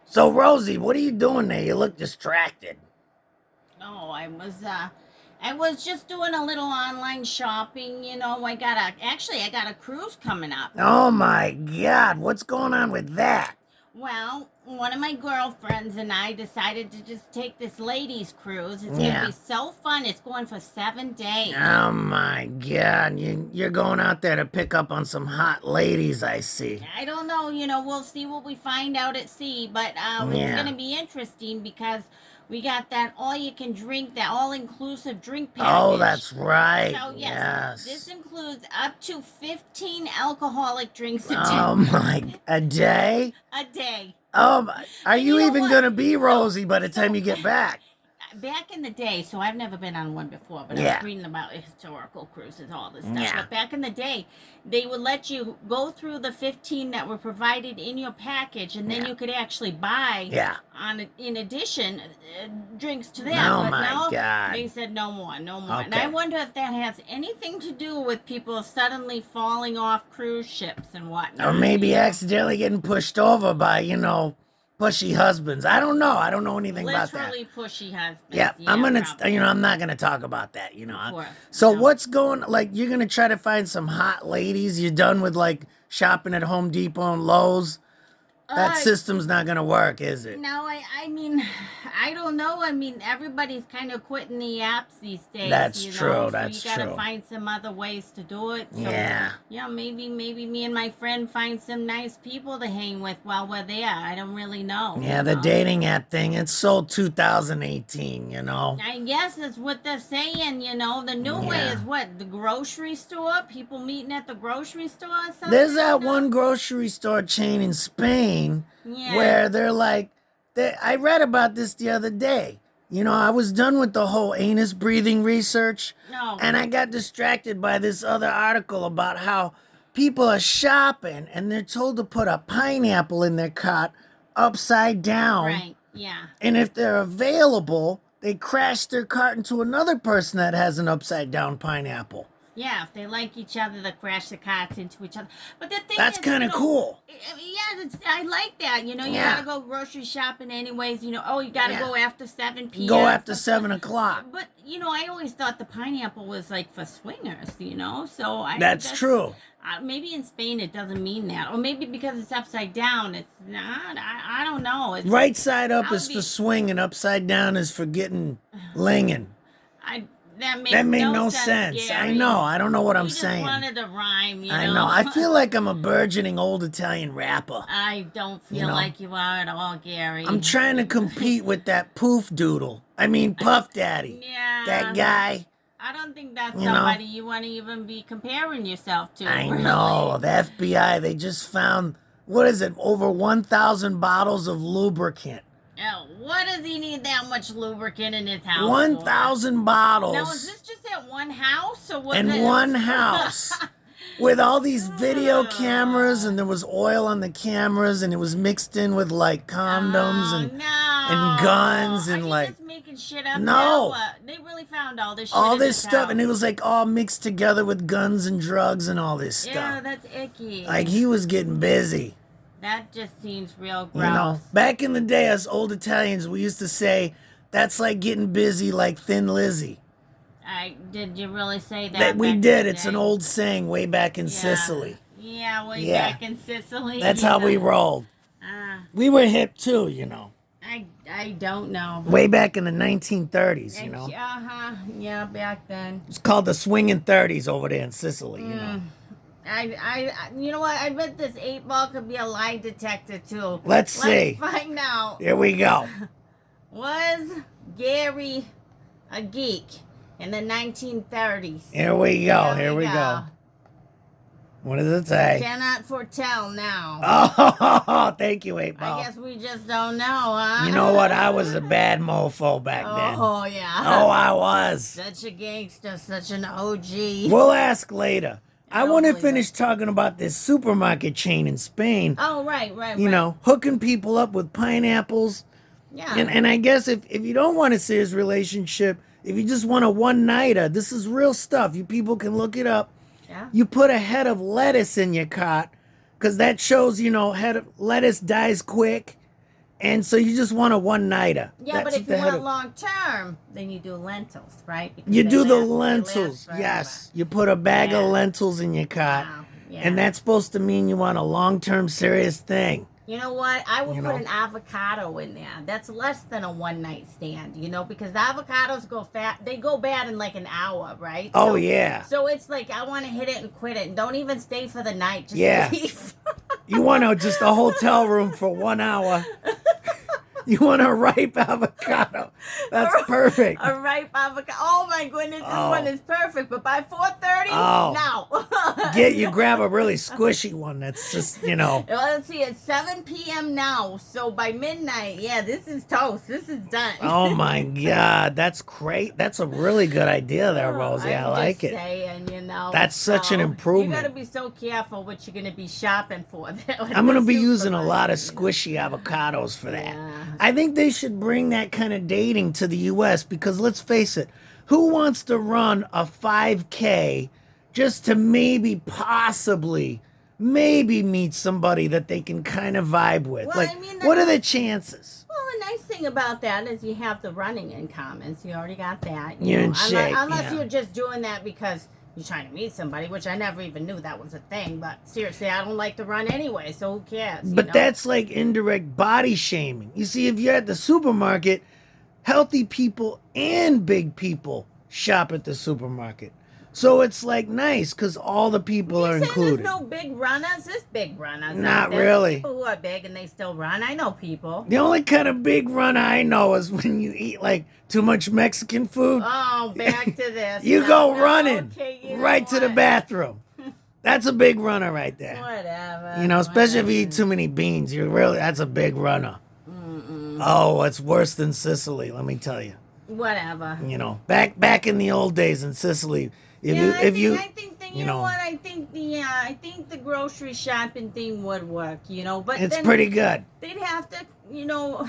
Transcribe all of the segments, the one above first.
So, Rosie, what are you doing there? You look distracted. Oh, I was just doing a little online shopping. I got a cruise coming up. Oh my God, what's going on with that? Well, one of my girlfriends and I decided to just take this ladies' cruise. It's going to Yeah. be so fun. It's going for 7 days. Oh my God, you're going out there to pick up on some hot ladies, I see. I don't know, we'll see what we find out at sea, but it's going Yeah. to be interesting because we got that all you can drink, that all inclusive drink Oh, package. that's right. So, yes, this Yes. includes up to 15 alcoholic drinks a day. Oh my, a day? A day. Oh my, are And you you know even what? gonna be So, Rosie by the time so you get back? back in the day, so I've never been on one before, but I was Yeah. reading about historical cruises, all this stuff. Yeah. But back in the day, they would let you go through the 15 that were provided in your package, and then Yeah. you could actually buy Yeah. in addition drinks to that. Oh But my now God. they said no more, no more. And I Okay. wonder if that has anything to do with people suddenly falling off cruise ships and Or whatnot. maybe accidentally getting pushed over by, pushy husbands. I don't know. I don't know anything about that. Literally pushy husbands. Yeah, I'm Yeah, gonna, probably. I'm not gonna talk about that. Of course. So No. what's going? Like, you're gonna try to find some hot ladies. You're done with like shopping at Home Depot and Lowe's. That Uh, system's not gonna work, is it? No, I mean, I don't know. I mean, everybody's kind of quitting the apps these days, That's true. So you That's got to true. find some other ways to do it. So, Yeah. yeah, maybe me and my friend find some nice people to hang with while we're there. I don't really know. Yeah, the dating app thing, it's so 2018, you know? I guess that's what they're saying. The new way Yeah. is what, the grocery store. People meeting at the grocery store or something. There's that one grocery store chain in Spain Yeah. where they're like, I read about this the other day. I was done with the whole anus breathing research, No. and I got distracted by this other article about how people are shopping and they're told to put a pineapple in their cart upside down. Right. Yeah. And if they're available, they crash their cart into another person that has an upside down pineapple. Yeah, if they like each other, they crash the carts into each other. But the thing That's is, kind of cool. Yeah, I like that. You Yeah. gotta go grocery shopping anyways. You gotta Yeah. go after 7 p.m. Go after something. 7 o'clock. But I always thought the pineapple was like for swingers. So That's true. Maybe in Spain it doesn't mean that, or maybe because it's upside down, it's not. I don't know. It's Right side up I'll is be- for swinging, upside down is for getting linging. I that makes That made no sense. I know. I don't know what I'm just saying. wanted to rhyme. I know. I feel like I'm a burgeoning old Italian rapper. I don't feel like you are at all, Gary. I'm trying to compete with that Poof Doodle. I mean, Puff Daddy. Yeah. That guy. I don't think that's You know? somebody you want to even be comparing yourself to. I really. know. The FBI, they just found, what is it, over 1,000 bottles of lubricant. Oh, what does he need that much lubricant in his house? for? 1,000 bottles. Now, is this just at one house or what? In one house. With all these video cameras, and there was oil on the cameras, and it was mixed in with like condoms Oh, and no. guns and Are you like just making shit up? No. Now? They really found all this shit. all in this his stuff, house. and it was like all mixed together with guns and drugs and all this Yeah, stuff. that's icky. Like he was getting busy. That just seems real gross. Back in the day, us old Italians, we used to say, that's like getting busy like Thin Lizzy. Did you really say that? That we back in did. the It's day? an old saying way back in Yeah. Sicily. Yeah, way Yeah. back in Sicily. That's how we rolled. We were hip too, I don't know. Way back in the 1930s, Yeah, back then. It's called the swinging 30s over there in Sicily, You know what? I bet this 8 ball could be a lie detector too. Let's see. Find out. Here we go. Was Gary a geek in the 1930s? Here we go. Here Here we we go. go. What does it say? Cannot foretell now. Oh, thank you, 8 Ball. I guess we just don't know, huh? You know what? I was a bad mofo back then. Oh, yeah. Oh, I was. Such a gangster, such an OG. We'll ask later. I want to believe finish talking about this supermarket chain in Spain. Oh, right. Hooking people up with pineapples. Yeah. And I guess if you don't want a serious relationship, if you just want a one-nighter, this is real stuff. You people can look it up. Yeah. You put a head of lettuce in your cart because that shows, head of lettuce dies quick. And so you just want a one-nighter. Yeah, That's but if the you head want of- long term, then you do lentils, right? Because You they do the last- they last lentils. forever. Yes. You put a bag of Yeah. lentils in your cot. Wow. Yeah. And that's supposed to mean you want a long-term serious thing. You know what? I would You put know? an avocado in there. That's less than a one night stand, you know, because the avocados go fat. They go bad in like an hour, right? Oh, So, yeah. So it's like I want to hit it and quit it, and don't even stay for the night. Just Yeah. leave. You want just a hotel room for 1 hour. You want a ripe avocado. That's perfect. A ripe avocado. Oh my goodness, this Oh. one is perfect. But by 4:30, Oh. no. You grab a really squishy one that's just, Well, let's see, it's 7 p.m. now, so by midnight, yeah, this is toast. This is done. Oh my God, that's great. That's a really good idea there, Rosie. I like just it. saying, you know. That's such an improvement. You got to be so careful what you're going to be shopping for. I'm going to be using a lot of squishy avocados for that. Yeah. I think they should bring that kind of dating to the U.S. because let's face it, who wants to run a 5K just to possibly meet somebody that they can kind of vibe with? Well, like, I mean, what are the chances? Well, the nice thing about that is you have the running in common, so you already got that. You're in unless, shape, unless yeah. you're just doing that because you're trying to meet somebody, which I never even knew that was a thing. But seriously, I don't like to run anyway, so who cares? But you know? that's like indirect body shaming. You see, if you're at the supermarket, healthy people and big people shop at the supermarket. So it's like nice because all the people are included. There's no big runners. There's big runners. Not There's really. people who are big and they still run. I know people. The only kind of big run I know is when you eat like too much Mexican food. Oh, back to this. You No, go no, running okay, you know right to the what? bathroom. That's a big runner right there. Whatever. You know, especially if you eat whatever. too many beans. That's a big runner. Oh, it's worse than Sicily, let me tell you. Whatever. You know, back in the old days in Sicily, I think that, you know what? I think the grocery shopping thing would work, you know, but it's then pretty good. they'd have to, you know,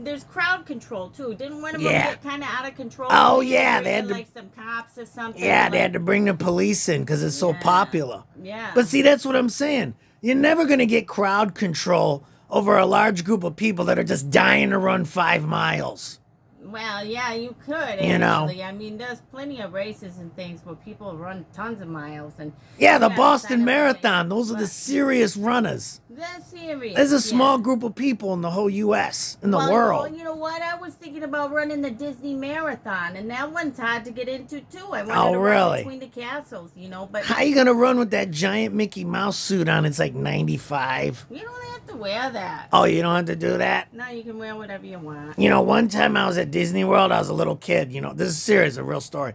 there's crowd control too. Didn't one of them Yeah. get kind of out of control? Oh, Maybe yeah, they they had had to- like some cops or something. Yeah, like, they had to bring the police in because it's so Yeah. popular. Yeah. But see, that's what I'm saying. You're never going to get crowd control over a large group of people that are just dying to run 5 miles. Well, yeah, you could. You know. Actually. I mean, there's plenty of races and things where people run tons of miles and. Yeah, the Yeah, Boston sign up for Marathon. me. Those are the But- serious runners. That's serious. There's a yeah. small group of people in the whole U.S., in the Well, world. you know what? I was thinking about running the Disney Marathon, and that one's hard to get into too. I wanted Oh, to really? run between the castles, you know, but How you going to run with that giant Mickey Mouse suit on? It's like 95. you don't have to wear that. Oh, you don't have to do that? No, you can wear whatever you want. You know, one time I was at Disney World, I was a little kid, you know, this is serious, a real story.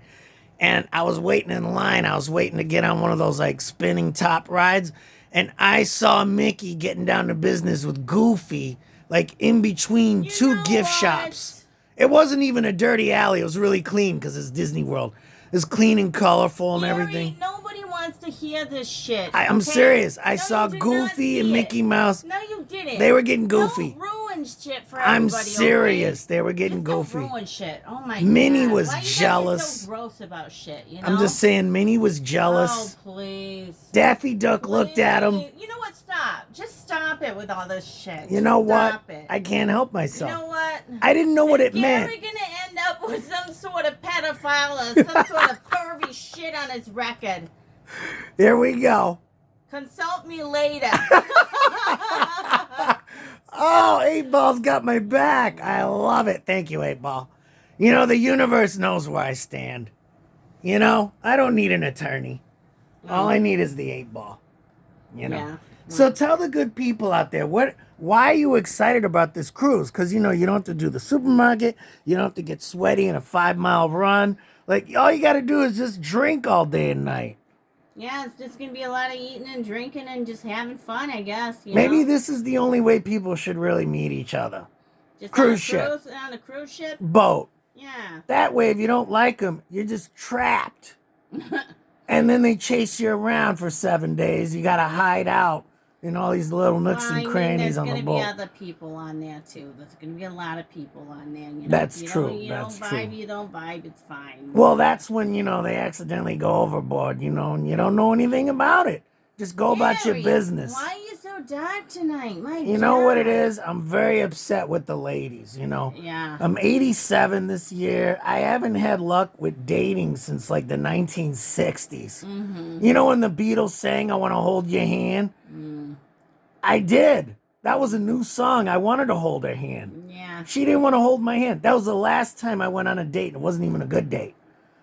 And I was waiting in line. I was waiting to get on one of those like spinning top rides. And I saw Mickey getting down to business with Goofy, like in between You two know gift what? shops. It wasn't even a dirty alley. It was really clean because it's Disney World. It's clean and colorful and Gary, everything. Nobody wants to hear this shit. I'm okay? serious. I No, saw you did not Goofy see and it. Mickey Mouse. No, you didn't. They were getting goofy. Don't ruin shit for I'm everybody. serious. Okay? They were getting Just don't goofy. ruin shit. Oh my Minnie God. was Why you gotta get jealous. so gross about shit, you know? I'm just saying, Minnie was Oh, jealous. please. Daffy Duck looked at him. You know what? Stop. Just stop it with all this shit. You know what? Stop it. I can't help You myself. know what? I didn't know what it Gary meant. gonna end up with some sort of pedophile or some sort of pervy shit on his record. Here we go. Consult me later. Oh, 8 Ball's got my back. I love it. Thank you, 8 Ball. You know, the universe knows where I stand. You know, I don't need an attorney. All I need is the 8 Ball. You know. Yeah. So tell the good people out there, why are you excited about this cruise? Because, you know, you don't have to do the supermarket. You don't have to get sweaty in a 5-mile run. Like, all you got to do is just drink all day and night. Yeah, it's just gonna be a lot of eating and drinking and just having fun, I guess. Maybe know? this is the only way people should really meet each other. Just cruise ship. On a cruise ship. Boat. Yeah. That way, if you don't like them, you're just trapped. And then they chase you around for 7 days. You got to hide out in all these little nooks and crannies on the boat. There's going to be other people on there, too. There's going to be a lot of people on there. You know? That's If you true. Don't, you That's don't true. vibe, you don't vibe, it's fine. Well, that's when, you know, they accidentally go overboard, you know, and you don't know anything about it. Just go about your Gary, business. why are you so dark tonight? My You know what it God. is? I'm very upset with the ladies, you know. Yeah. I'm 87 this year. I haven't had luck with dating since like the 1960s. Mm-hmm. You know when the Beatles sang, I want to hold your hand? I did. That was a new song. I wanted to hold her hand. Yeah. She didn't want to hold my hand. That was the last time I went on a date. It wasn't even a good date.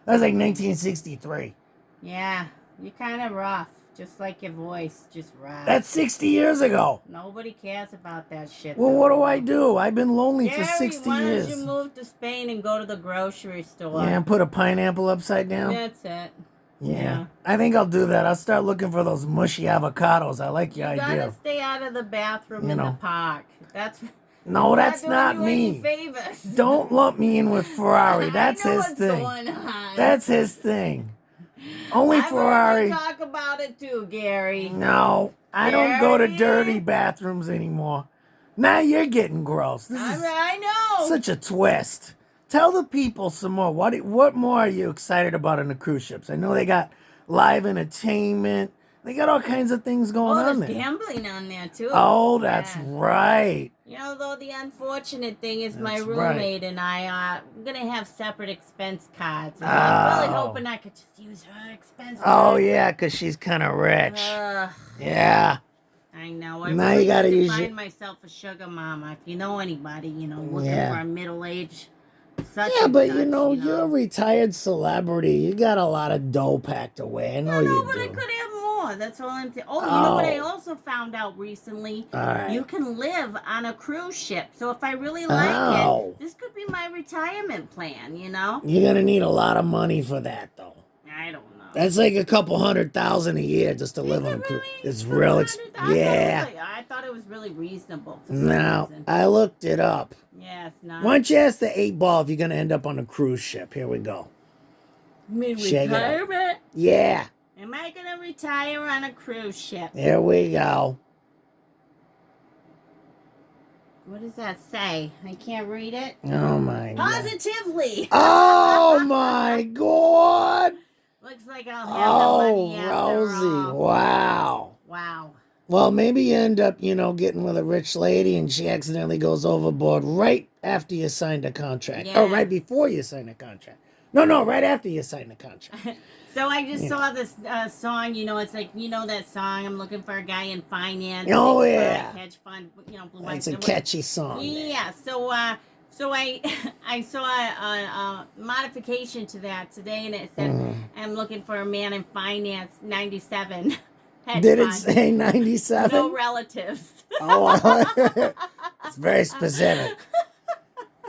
That was like 1963. Yeah. You're kind of rough. Just like your voice. Just rough. That's 60 years ago. Nobody cares about that shit. Well, though. what do I do? I've been lonely for Gary, 60 why don't years. you move to Spain and go to the grocery store? Yeah, and put a pineapple upside down. That's it. Yeah. I think I'll do that. I'll start looking for those mushy avocados. I like your You idea. gotta stay out of the bathroom in the park. That's No, that's not not doing you any me. favors. Don't lump me in with Ferrari. That's I know his what's thing. going on. That's his thing. Only I've Ferrari. heard you talk about it too, Gary. No, I don't go to Gary? dirty bathrooms anymore. Now you're getting gross. This is I know. such a twist. Tell the people some more. What more are you excited about on the cruise ships? I know they got live entertainment. They got all kinds of things going on there's there. gambling on there too. Oh, that's Yeah. right. You know, though, the unfortunate thing is my That's roommate and I are going to have separate expense cards. And I was really Oh. hoping I could just use her expense Oh, card. yeah, because she's kind of rich. Ugh, Yeah. I know. I Now really you gotta need to use find your- myself a sugar mama. If you know anybody, you know, looking Yeah. for a middle-aged such Yeah, and but such, you know, you're a retired celebrity. You got a lot of dough packed away. I know No, you but I do. could have more. That's all I'm saying. Oh, you know what I Oh. also found out recently? All right. You can live on a cruise ship. So if I really like Oh. it, this could be my retirement plan, you know? You're going to need a lot of money for that, though. I don't know. That's like a couple $100,000 a year just to live Is on it a cruise. really? It's real Yeah. I thought it was really reasonable for some Now, reason. I looked it up. Yeah, it's not. Why don't you ask the 8-ball if you're going to end up on a cruise ship? Here we go. Shake it up. Retirement? Yeah. Am I going to retire on a cruise ship? Here we go. What does that say? I can't read it. Oh, my God. Positively. Oh, my God. Looks like I'll have the money after Rosie. all. Wow. Wow. Well, maybe you end up, getting with a rich lady and she accidentally goes overboard right after you signed a contract. Yeah. Or right before you signed a contract. No, right after you signed a contract. So I just saw this song, it's like, that song, I'm looking for a guy in finance. Oh, big yeah. fund, hedge fund, blue It's light. a catchy song. Yeah, so I saw a modification to that today, and it said, I'm looking for a man in finance, 97. Hedge Did it fund. say 97? No relatives. Oh, it's very specific.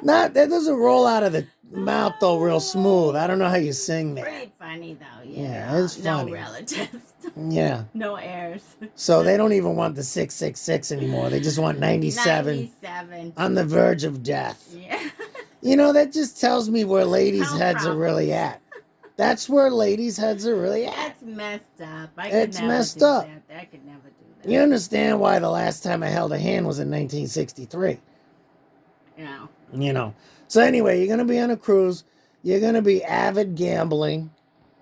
That doesn't roll out of the mouth, though, real smooth. I don't know how you sing that. Pretty funny, though. Yeah, it's funny. No relatives. Yeah. No heirs. So they don't even want the 666 anymore. They just want 97. 97. On the verge of death. Yeah. That just tells me where ladies' Health heads are really at. That's where ladies' heads are really at. That's messed up. It's messed up. I could never do that. You understand why the last time I held a hand was in 1963. Yeah. So anyway, you're going to be on a cruise. You're going to be avid gambling.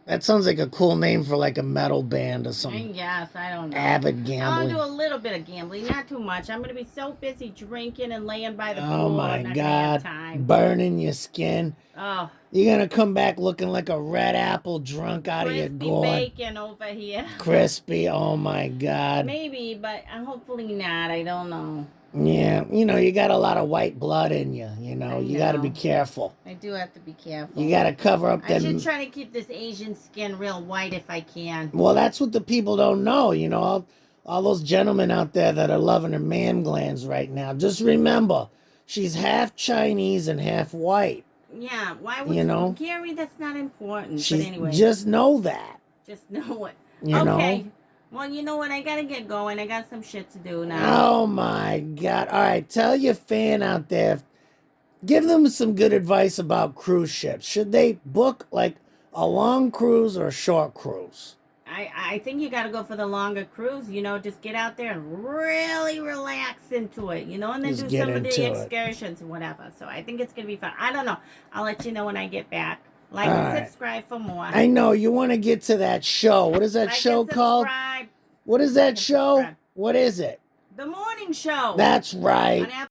That sounds like a cool name for like a metal band or something. Yes, I don't know. Avid I'll gambling. do a little bit of gambling, not too much. I'm going to be so busy drinking and laying by the pool. Oh my I'm not gonna have God. time. Burning your skin. Oh. You're going to come back looking like a red apple drunk out of your Crispy gourd. bacon over here. Crispy. Oh my God. Maybe, but hopefully not. I don't know. Yeah. You got a lot of white blood in you. You got to be careful. I do have to be careful. You got to cover up I them. should try to keep this Asian skin real white if I can. Well, that's what the people don't know. All those gentlemen out there that are loving her man glands right now. Just remember, she's half Chinese and half white. Yeah, why would Gary, that's not important. But anyway. Just know that. Just know it. Okay. Well, you know what? I got to get going. I got some shit to do now. Oh, my God. All right. Tell your fan out there. Give them some good advice about cruise ships. Should they book like a long cruise or a short cruise? I think you got to go for the longer cruise. Just get out there and really relax into it, and then Just do get some of the into it. excursions and whatever. So I think it's going to be fun. I don't know. I'll let you know when I get back. Like All and right. subscribe for more. I know you want to get to that show. What is that show called? Subscribe. What is that show? subscribe. What is it? The morning show. That's right. On Apple